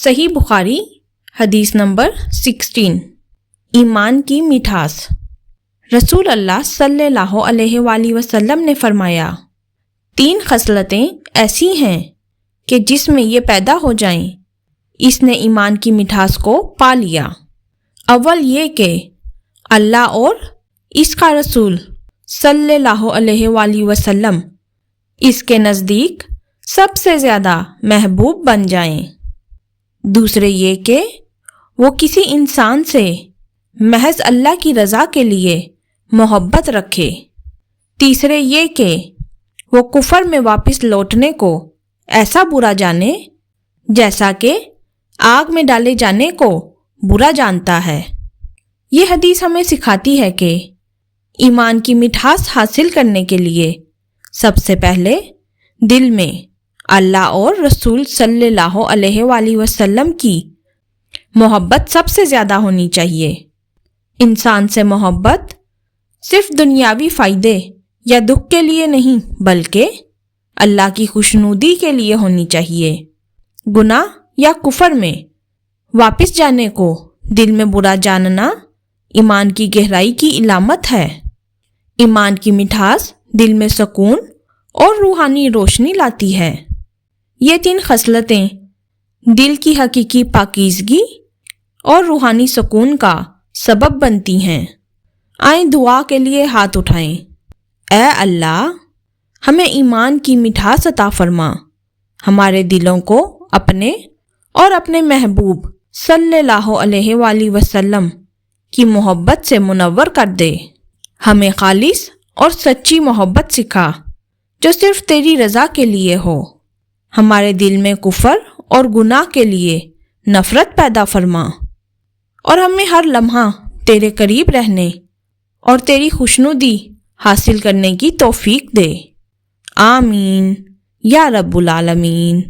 صحیح بخاری حدیث نمبر 16۔ ایمان کی مٹھاس۔ رسول اللہ صلی اللہ علیہ وآلہ وسلم نے فرمایا، 3 خصلتیں ایسی ہیں کہ جس میں یہ پیدا ہو جائیں اس نے ایمان کی مٹھاس کو پا لیا۔ اول یہ کہ اللہ اور اس کا رسول صلی اللہ علیہ وآلہ وسلم اس کے نزدیک سب سے زیادہ محبوب بن جائیں۔ دوسرے یہ کہ وہ کسی انسان سے محض اللہ کی رضا کے لیے محبت رکھے۔ تیسرے یہ کہ وہ کفر میں واپس لوٹنے کو ایسا برا جانے جیسا کہ آگ میں ڈالے جانے کو برا جانتا ہے۔ یہ حدیث ہمیں سکھاتی ہے کہ ایمان کی مٹھاس حاصل کرنے کے لیے سب سے پہلے دل میں اللہ اور رسول صلی اللہ علیہ وآلہ وسلم کی محبت سب سے زیادہ ہونی چاہیے۔ انسان سے محبت صرف دنیاوی فائدے یا دکھ کے لیے نہیں بلکہ اللہ کی خوشنودی کے لیے ہونی چاہیے۔ گناہ یا کفر میں واپس جانے کو دل میں برا جاننا ایمان کی گہرائی کی علامت ہے۔ ایمان کی مٹھاس دل میں سکون اور روحانی روشنی لاتی ہے۔ یہ 3 خصلتیں دل کی حقیقی پاکیزگی اور روحانی سکون کا سبب بنتی ہیں۔ آئیں دعا کے لیے ہاتھ اٹھائیں۔ اے اللہ، ہمیں ایمان کی مٹھاس عطا فرما، ہمارے دلوں کو اپنے اور اپنے محبوب صلی اللہ علیہ وآلہ وسلم کی محبت سے منور کر دے۔ ہمیں خالص اور سچی محبت سکھا جو صرف تیری رضا کے لیے ہو۔ ہمارے دل میں کفر اور گناہ کے لیے نفرت پیدا فرما، اور ہمیں ہر لمحہ تیرے قریب رہنے اور تیری خوشنودی حاصل کرنے کی توفیق دے۔ آمین یا رب العالمین۔